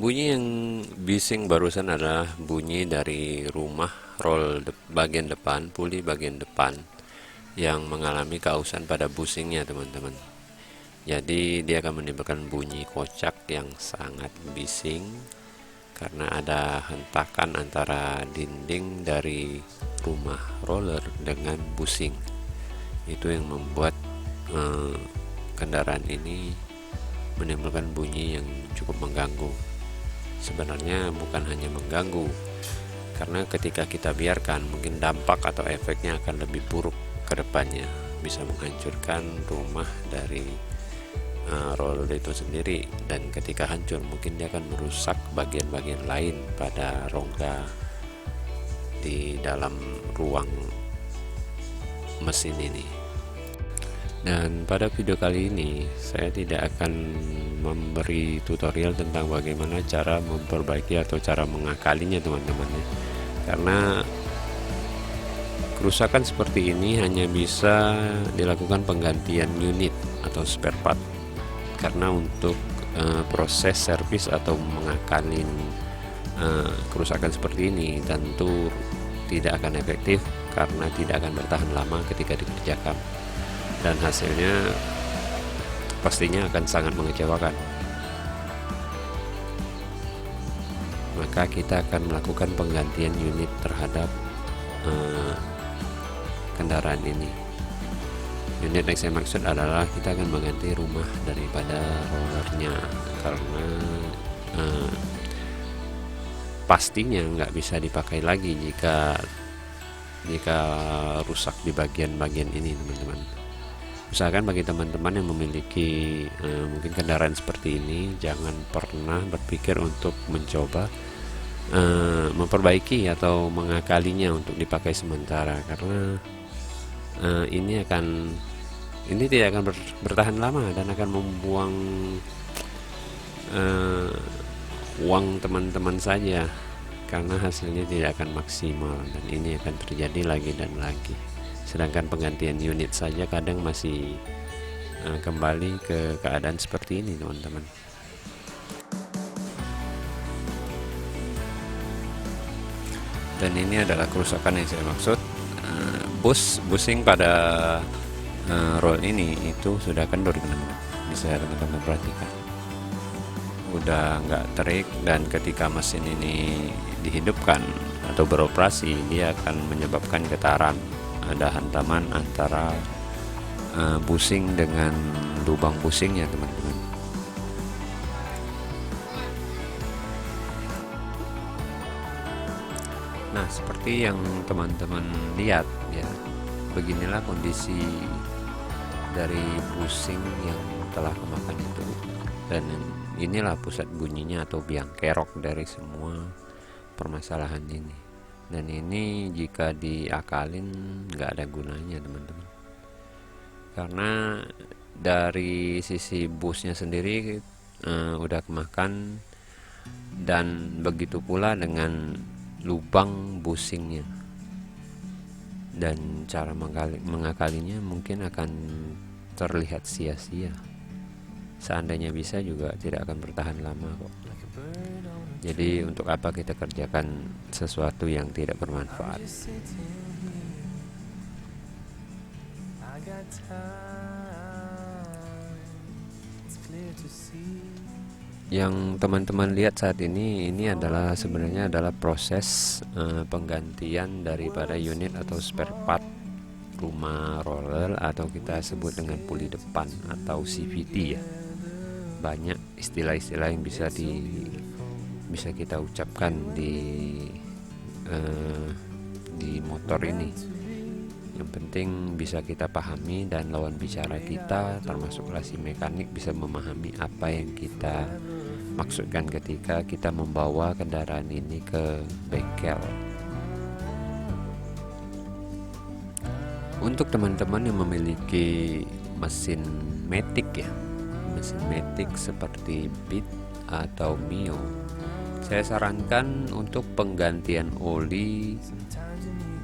Bunyi yang bising barusan adalah bunyi dari rumah bagian depan, puli bagian depan yang mengalami keausan pada busingnya, teman-teman. Jadi dia akan menimbulkan bunyi kocak yang sangat bising karena ada hentakan antara dinding dari rumah roller dengan busing. Itu yang membuat eh, kendaraan ini menimbulkan bunyi yang cukup mengganggu. Sebenarnya bukan hanya mengganggu, karena ketika kita biarkan, mungkin dampak atau efeknya akan lebih buruk ke depannya, bisa menghancurkan rumah dari roller itu sendiri. Dan ketika hancur, mungkin dia akan merusak bagian-bagian lain pada rongga di dalam ruang mesin ini. Dan pada video kali ini saya tidak akan memberi tutorial tentang bagaimana cara memperbaiki atau cara mengakalinya, teman-teman ya. Karena kerusakan seperti ini hanya bisa dilakukan penggantian unit atau spare part. Karena untuk proses servis atau mengakalin kerusakan seperti ini tentu tidak akan efektif, karena tidak akan bertahan lama ketika dikerjakan, dan hasilnya pastinya akan sangat mengecewakan. Maka kita akan melakukan penggantian unit terhadap kendaraan ini. Unit yang saya maksud adalah kita akan mengganti rumah daripada rollernya, karena pastinya nggak bisa dipakai lagi jika rusak di bagian-bagian ini, teman-teman. Usahakan bagi teman-teman yang memiliki mungkin kendaraan seperti ini, jangan pernah berpikir untuk mencoba memperbaiki atau mengakalinya untuk dipakai sementara, karena ini tidak akan bertahan lama dan akan membuang uang teman-teman saja, karena hasilnya tidak akan maksimal, dan ini akan terjadi lagi dan lagi. Sedangkan penggantian unit saja kadang masih kembali ke keadaan seperti ini, teman-teman. Dan ini adalah kerusakan yang saya maksud. Busing pada roll ini itu sudah kendor, teman-teman. Bisa teman-teman perhatikan, udah nggak terik, dan ketika mesin ini dihidupkan atau beroperasi, dia akan menyebabkan getaran. Ada hantaman antara busing dengan lubang busingnya, teman-teman. Nah, seperti yang teman-teman lihat ya, beginilah kondisi dari busing yang telah kemakan itu, dan inilah pusat bunyinya atau biang kerok dari semua permasalahan ini. Dan ini jika diakalin nggak ada gunanya, teman-teman, karena dari sisi busnya sendiri udah kemakan, dan begitu pula dengan lubang busingnya, dan cara mengakalinya mungkin akan terlihat sia-sia. Seandainya bisa juga tidak akan bertahan lama kok. Jadi untuk apa kita kerjakan sesuatu yang tidak bermanfaat? Yang teman-teman lihat saat ini adalah sebenarnya adalah proses penggantian daripada unit atau spare part rumah roller, atau kita sebut dengan puli depan atau CVT ya. Banyak istilah-istilah yang bisa kita ucapkan di motor ini. Yang penting bisa kita pahami dan lawan bicara kita, termasuklah si mekanik, bisa memahami apa yang kita maksudkan ketika kita membawa kendaraan ini ke bengkel. Untuk teman-teman yang memiliki mesin matic ya, mesin matic seperti Beat atau Mio, saya sarankan untuk penggantian oli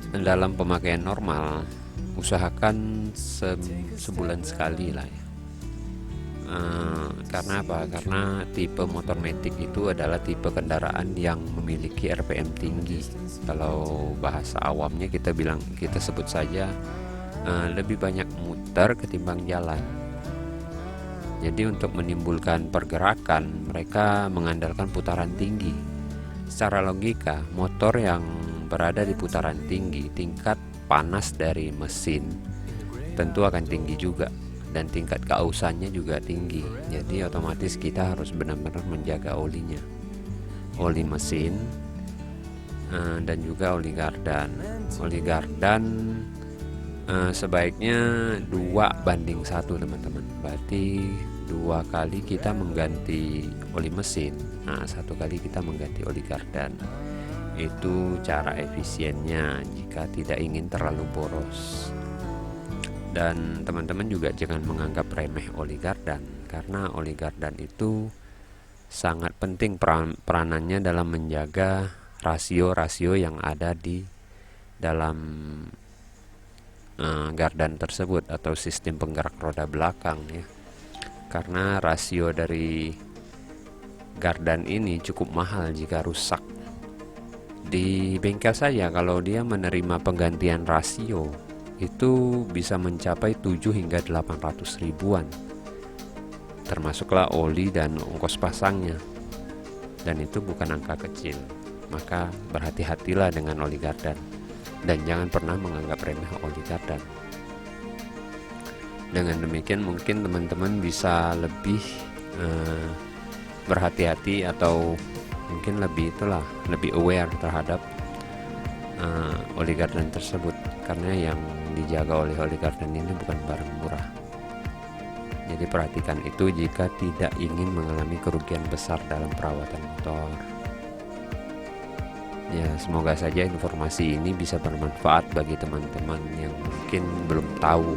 dalam pemakaian normal usahakan sebulan sekali lah ya. Karena apa? Karena tipe motor matic itu adalah tipe kendaraan yang memiliki RPM tinggi. Kalau bahasa awamnya kita sebut saja lebih banyak muter ketimbang jalan. Jadi untuk menimbulkan pergerakan, mereka mengandalkan putaran tinggi. Secara logika, motor yang berada di putaran tinggi, tingkat panas dari mesin tentu akan tinggi juga, dan tingkat keausannya juga tinggi. Jadi otomatis kita harus benar-benar menjaga olinya, oli mesin, dan juga oli gardan. Oli gardan sebaiknya 2:1 teman-teman. Berarti 2 kali kita mengganti oli mesin, 1 kali kita mengganti oli gardan. Itu cara efisiennya jika tidak ingin terlalu boros. Dan teman-teman juga jangan menganggap remeh oli gardan, karena oli gardan itu sangat penting peranannya dalam menjaga rasio-rasio yang ada di dalam gardan tersebut atau sistem penggerak roda belakang ya. Karena rasio dari gardan ini cukup mahal jika rusak. Di bengkel saja kalau dia menerima penggantian rasio itu bisa mencapai 7 hingga 800 ribuan, termasuklah oli dan ongkos pasangnya, dan itu bukan angka kecil. Maka berhati-hatilah dengan oli gardan, dan jangan pernah menganggap remeh oli gardan. Dengan demikian mungkin teman-teman bisa lebih berhati-hati, atau mungkin lebih aware terhadap oli gardan tersebut, karena yang dijaga oleh oli gardan ini bukan barang murah. Jadi perhatikan itu jika tidak ingin mengalami kerugian besar dalam perawatan motor. Ya, semoga saja informasi ini bisa bermanfaat bagi teman-teman yang mungkin belum tahu.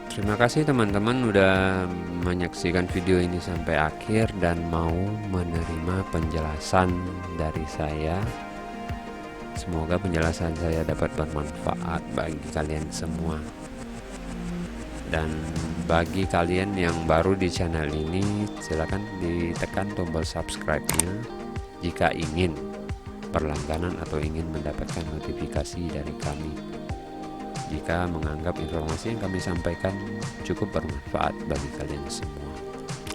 Terima kasih teman-teman udah menyaksikan video ini sampai akhir dan mau menerima penjelasan dari saya. Semoga penjelasan saya dapat bermanfaat bagi kalian semua. Dan bagi kalian yang baru di channel ini, silakan ditekan tombol subscribe-nya jika ingin berlangganan atau ingin mendapatkan notifikasi dari kami. Jika menganggap informasi yang kami sampaikan cukup bermanfaat bagi kalian semua.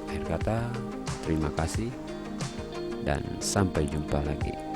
Akhir kata, terima kasih dan sampai jumpa lagi.